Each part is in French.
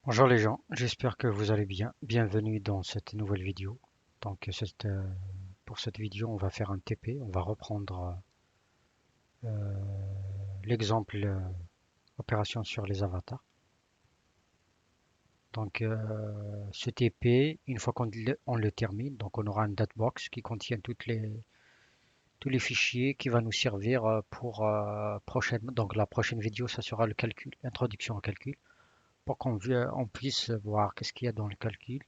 Bonjour les gens, j'espère que vous allez bien. Bienvenue dans cette nouvelle vidéo. Pour cette vidéo, on va faire un TP. On va reprendre l'exemple opération sur les avatars. Ce TP, une fois on le termine, donc on aura une datebox qui contient tous les fichiers qui va nous servir pour donc la prochaine vidéo, ça sera le calcul, introduction au calcul, pour on puisse voir qu'est-ce qu'il y a dans le calcul.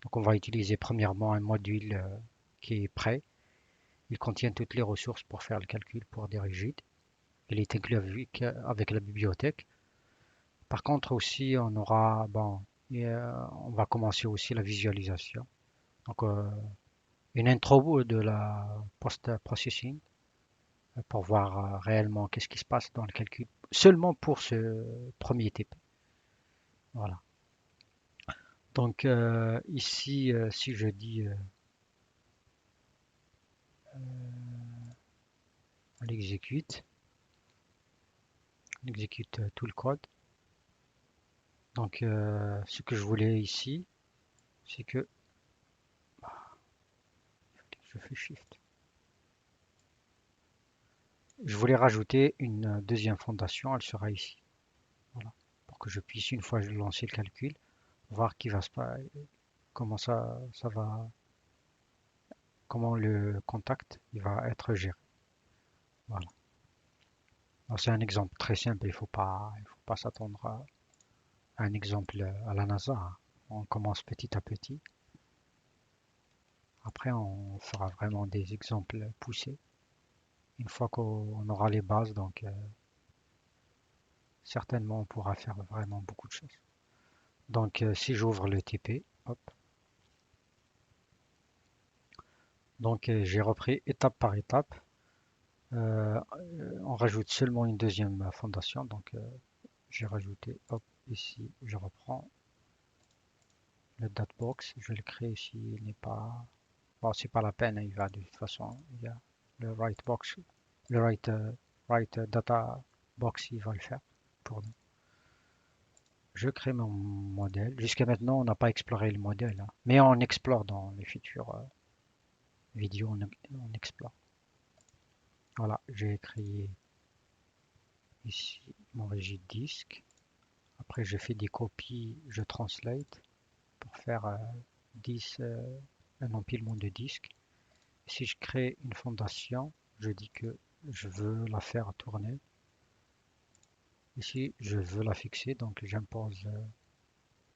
Donc on va utiliser premièrement un module qui est prêt. Il contient toutes les ressources pour faire le calcul pour des rigides. Il est inclus avec la bibliothèque. Par contre aussi on aura, on va commencer aussi la visualisation. Donc une intro de la post-processing pour voir réellement qu'est-ce qui se passe dans le calcul seulement pour ce premier TP. Voilà. Ici, si je dis on exécute tout le code. Ce que je voulais ici, c'est que je fais Shift. Je voulais rajouter une deuxième fondation, elle sera ici. Voilà. Pour que je puisse, une fois lancer le calcul, voir qui va se passer, comment ça va, comment le contact il va être géré. Voilà. C'est un exemple très simple, il faut pas s'attendre à un exemple à la NASA, hein. On commence petit à petit. Après, on fera vraiment des exemples poussés. Une fois qu'on aura les bases, certainement on pourra faire vraiment beaucoup de choses. Si j'ouvre le TP, hop, j'ai repris étape par étape. Euh, on rajoute seulement une deuxième fondation. J'ai rajouté, hop, ici, je reprends le datebox. Je le crée ici, il n'est pas, bon, c'est pas la peine, il va de toute façon, il y a le write box, le write data box, il va le faire pour nous. Je crée mon modèle. Jusqu'à maintenant, on n'a pas exploré le modèle, hein. Mais on explore dans les futures vidéos, on explore. Voilà, j'ai créé ici mon rigide disque. Après, je fais des copies, je translate pour faire 10, un empilement de disques. Si je crée une fondation, je dis que je veux la faire tourner. Ici, je veux la fixer, donc j'impose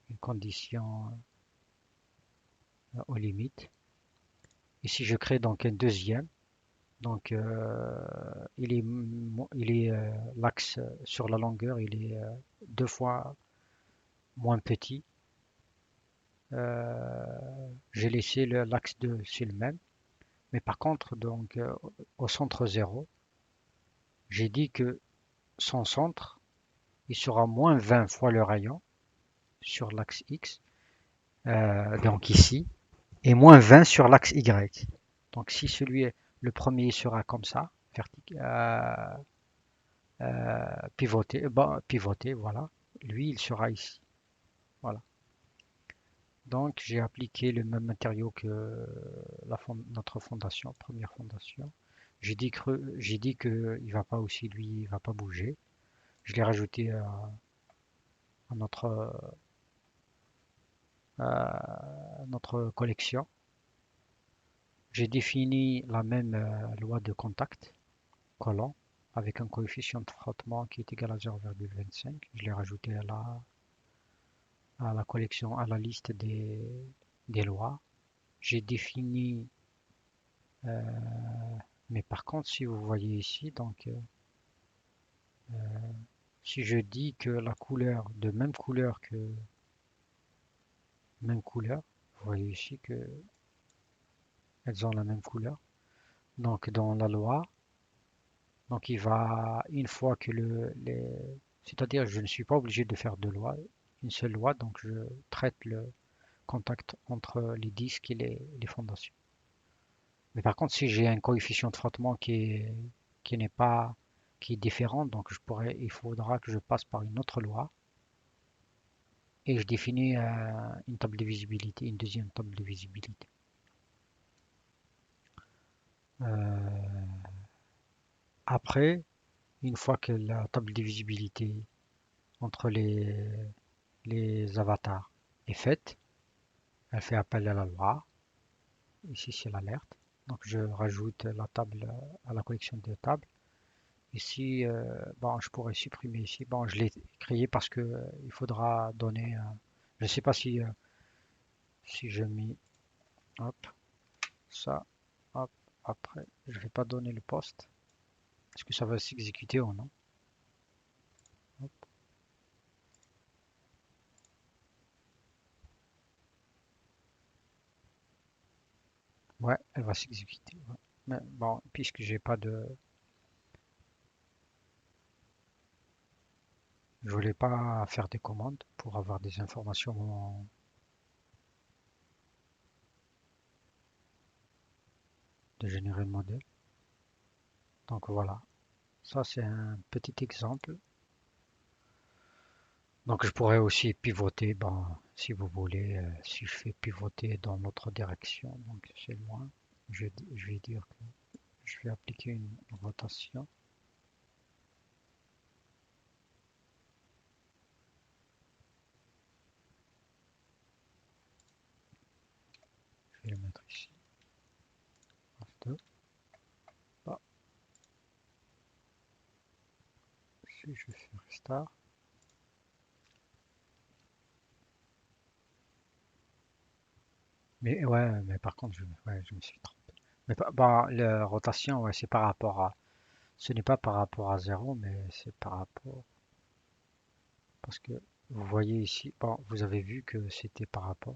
une condition aux limites. Ici, je crée donc un deuxième. Il est l'axe sur la longueur, il est deux fois moins petit. J'ai laissé l'axe 2 c'est le même. Mais par contre, au centre 0, j'ai dit que son centre, il sera moins 20 fois le rayon sur l'axe X, donc ici, et moins 20 sur l'axe Y. Donc si le premier sera comme ça, pivoté, voilà, lui, il sera ici. Voilà. Donc j'ai appliqué le même matériau que notre fondation, première fondation. J'ai dit que il va pas aussi, lui, il va pas bouger. Je l'ai rajouté à notre collection. J'ai défini la même loi de contact, collant, avec un coefficient de frottement qui est égal à 0,25. Je l'ai rajouté à la collection, à la liste des lois. J'ai défini, mais par contre, si vous voyez ici, si je dis que la couleur de même couleur, vous voyez ici que elles ont la même couleur. Donc dans la loi, donc il va une fois que c'est-à-dire je ne suis pas obligé de faire deux lois, une seule loi, donc je traite le contact entre les disques et les fondations. Mais par contre, si j'ai un coefficient de frottement qui n'est pas qui est différent, il faudra que je passe par une autre loi et je définis une table de visibilité, une deuxième table de visibilité. Euh, Après, une fois que la table de visibilité entre les avatars est faite, elle fait appel à la loi. Ici, c'est l'alerte. Donc, je rajoute la table à la collection de tables. Ici, bon, je pourrais supprimer ici. Bon, je l'ai créé parce que il faudra donner. Je ne sais pas si je mets hop, ça, hop, après, je vais pas donner le poste. Est-ce que ça va s'exécuter ou non? Hop. Ouais, elle va s'exécuter. Ouais. Mais bon, puisque j'ai pas de, je voulais pas faire des commandes pour avoir des informations de générer le modèle. Donc voilà, ça c'est un petit exemple. Donc je pourrais aussi pivoter, ben, si vous voulez, si je fais pivoter dans l'autre direction, donc c'est loin, je vais dire que je vais appliquer une rotation. Je vais le mettre ici. F2. Ah, si je fais restart. Mais ouais, mais par contre, ouais, je me suis trompé. Mais bah, la rotation, ouais, c'est par rapport à, ce n'est pas par rapport à zéro, mais c'est par rapport, parce que vous voyez ici, bon, vous avez vu que c'était par rapport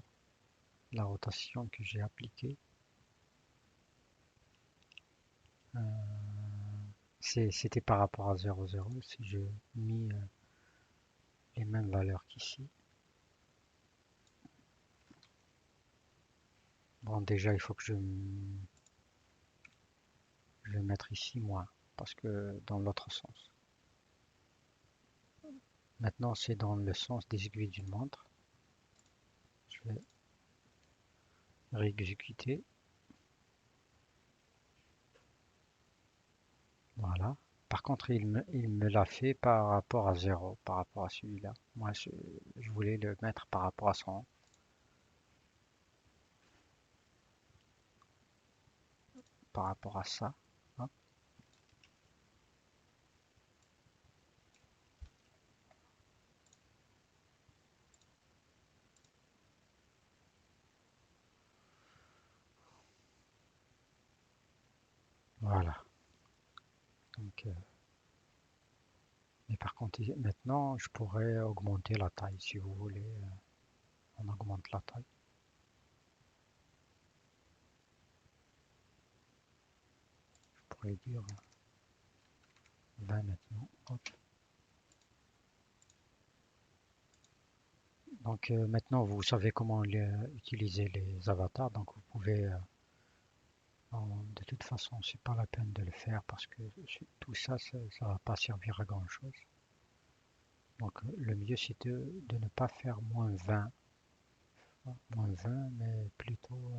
à la rotation que j'ai appliquée. Euh, C'était par rapport à 0,0 si je mis les mêmes valeurs qu'ici. Bon, déjà, il faut que je vais mettre ici moins, parce que dans l'autre sens. Maintenant, c'est dans le sens des aiguilles d'une montre. Je vais réexécuter. Voilà. Par contre, il me l'a fait par rapport à 0, par rapport à celui-là. Moi, je voulais le mettre par rapport à 100, par rapport à ça. Hop, voilà. Donc, mais par contre, maintenant, je pourrais augmenter la taille si vous voulez. On augmente la taille. Je pourrais dire 20 maintenant. Hop. Donc maintenant, vous savez comment utiliser les avatars. Donc vous pouvez, de toute façon, c'est pas la peine de le faire parce que tout ça, ça va pas servir à grand chose. Donc le mieux c'est de ne pas faire -20, hein, -20, mais plutôt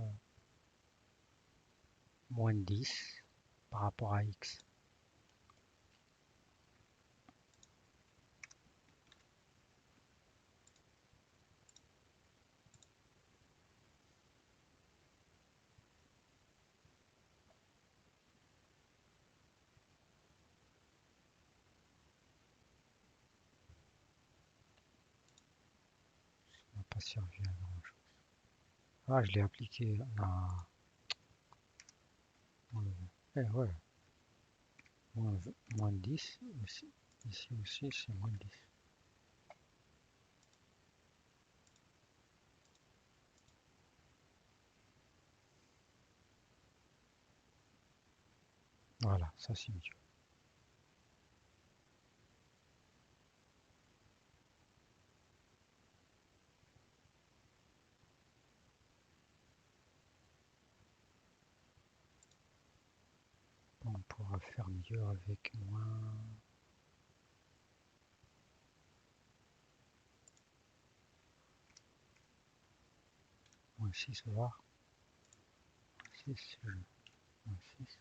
-10 par rapport à x. Ça va pas servir à grand chose. Ah, je l'ai appliqué. Ah, eh ouais, -10 aussi. Ici aussi, c'est -10. Voilà, ça c'est mieux. On pourra faire mieux avec moins. 6 var, 6, 6.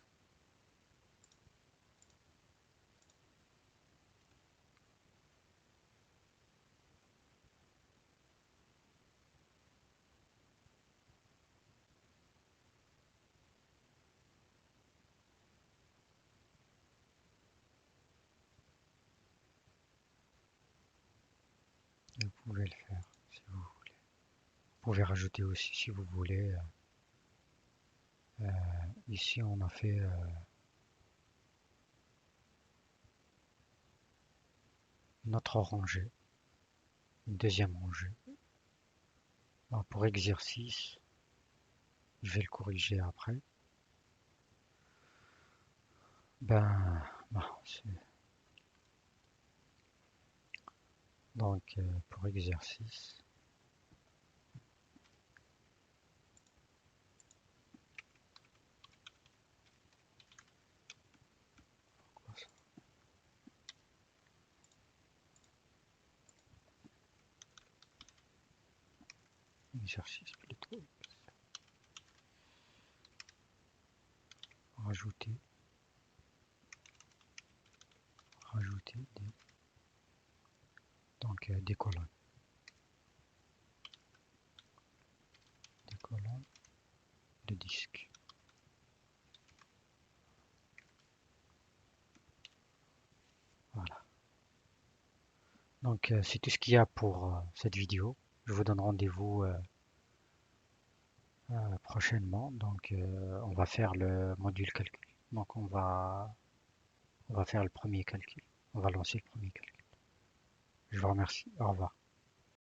Vous pouvez le faire si vous voulez. Vous pouvez rajouter aussi si vous voulez. Ici, on a fait une autre rangée, une deuxième rangée. Alors, pour exercice, je vais le corriger après. Ben, non, donc pour exercice, exercice plutôt, rajouter, rajouter des colonnes, des colonnes de disque. Voilà. Donc c'est tout ce qu'il y a pour cette vidéo. Je vous donne rendez-vous prochainement. Donc on va faire le module calcul. Donc on va faire le premier calcul. On va lancer le premier calcul. Je vous remercie. Au revoir.